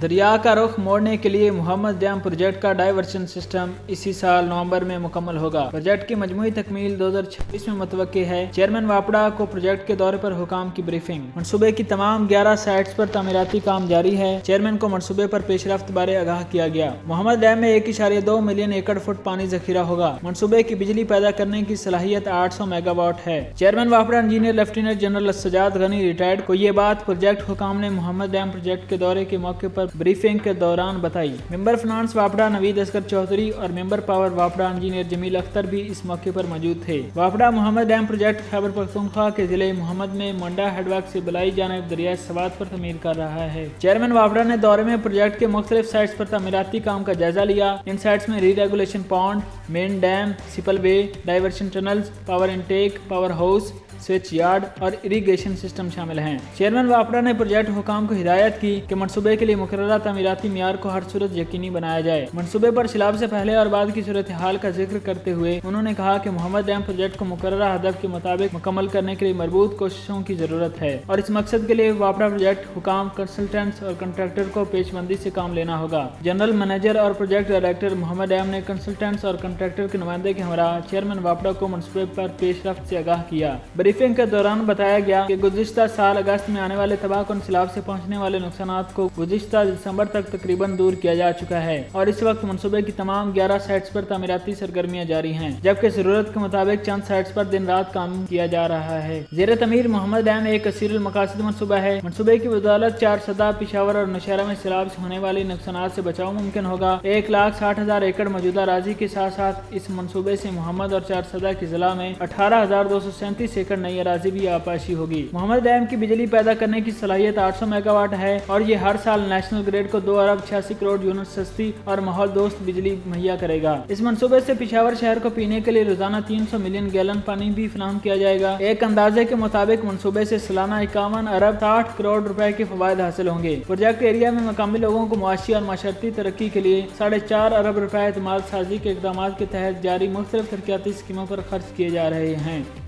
دریا کا رخ موڑنے کے لیے محمد ڈیم پروجیکٹ کا ڈائیورشن سسٹم اسی سال نومبر میں مکمل ہوگا۔ پروجیکٹ کی مجموعی تکمیل 2026 میں متوقع ہے۔ چیئرمین واپڈا کو پروجیکٹ کے دورے پر حکام کی بریفنگ۔ منصوبے کی تمام 11 سائٹس پر تعمیراتی کام جاری ہے۔ چیئرمین کو منصوبے پر پیش رفت بارے آگاہ کیا گیا۔ محمد ڈیم میں 1.2 ملین ایکڑ فٹ پانی ذخیرہ ہوگا۔ منصوبے کی بجلی پیدا کرنے کی صلاحیت 800 میگا واٹ ہے۔ چیئرمین واپڈا engineer lieutenant general Sajjad Ghani retired کو یہ بات پروجیکٹ حکام نے محمد ڈیم پروجیکٹ کے دورے کے موقع پر بریفنگ کے دوران بتائی۔ ممبر فنانس واپڈا نوید اصغر چودھری اور ممبر پاور واپڈا انجینئر جمیل اختر بھی اس موقع پر موجود تھے۔ واپڈا محمد ڈیم پروجیکٹ خیبر پختونخوا کے ضلع محمد میں منڈا ہیڈ ورک سے بلائی جانب دریائے سوات پر تعمیر کر رہا ہے۔ چیئرمین واپڈا نے دورے میں پروجیکٹ کے مختلف سائٹس پر تعمیراتی کام کا جائزہ لیا۔ ان سائٹس میں re regulation pond, main dam, spill way, diversion tunnels, power intake, power house, switch yard اور اریگیشن سسٹم شامل ہیں۔ چیئرمین واپڈا نے پروجیکٹ حکام کو ہدایت کی کہ منصوبے کے لیے مقررہ تعمیراتی معیار کو ہر صورت یقینی بنایا جائے۔ منصوبے پر سیلاب سے پہلے اور بعد کی صورتحال کا ذکر کرتے ہوئے انہوں نے کہا کہ محمد ڈیم پروجیکٹ کو مقررہ ہدف کے مطابق مکمل کرنے کے لیے مربوط کوششوں کی ضرورت ہے اور اس مقصد کے لیے واپڈا پروجیکٹ حکام، کنسلٹنٹس اور کنٹریکٹر کو پیش بندی سے کام لینا ہوگا۔ جنرل مینیجر اور پروجیکٹ ڈائریکٹر محمد ڈیم نے کنسلٹنٹس اور کنٹریکٹر کے نمائندے کے ہمراہ چیئرمین واپڈا کو منصوبے پر پیش رفت سے آگاہ کیا۔ بریفنگ کے دوران بتایا گیا کہ گزشتہ سال اگست میں آنے والے تباہ کن سیلاب سے پہنچنے والے نقصانات کو گزشتہ دسمبر تک تقریباً دور کیا جا چکا ہے اور اس وقت منصوبے کی تمام 11 سائٹس پر تعمیراتی سرگرمیاں جاری ہیں، جبکہ ضرورت کے مطابق چند سائٹس پر دن رات کام کیا جا رہا ہے۔ زیر تعمیر محمد ڈیم ایک کثیر المقاصد منصوبہ ہے۔ منصوبے کی بدولت 4 سدہ، پشاور اور نوشہرہ میں سیلاب سے ہونے والی نقصانات سے بچاؤ ممکن ہوگا۔ 1,60,000 ایکڑ موجودہ اراضی کے ساتھ ساتھ اس منصوبے سے محمد اور 4 سدہ کے ضلع میں 18,237 ایکڑ نئی اراضی بھی آپاشی ہوگی۔ محمد ڈیم کی بجلی پیدا کرنے کی صلاحیت 800 میگا واٹ ہے اور یہ ہر سال نیشنل گریڈ کو 2.86 کروڑ یونٹ سستی اور ماحول دوست بجلی مہیا کرے گا۔ اس منصوبے سے پشاور شہر کو پینے کے لیے روزانہ 300 ملین گیلن پانی بھی فراہم کیا جائے گا۔ ایک اندازے کے مطابق منصوبے سے سالانہ 51 ارب 60 کروڑ روپے کے فوائد حاصل ہوں گے۔ پروجیکٹ ایریا میں مقامی لوگوں کو معاشی اور معاشرتی ترقی کے لیے 4.5 ارب روپے اعتماد سازی کے اقدامات کے تحت جاری مختلف ترقیاتی اسکیموں پر خرچ کیے جا رہے ہیں۔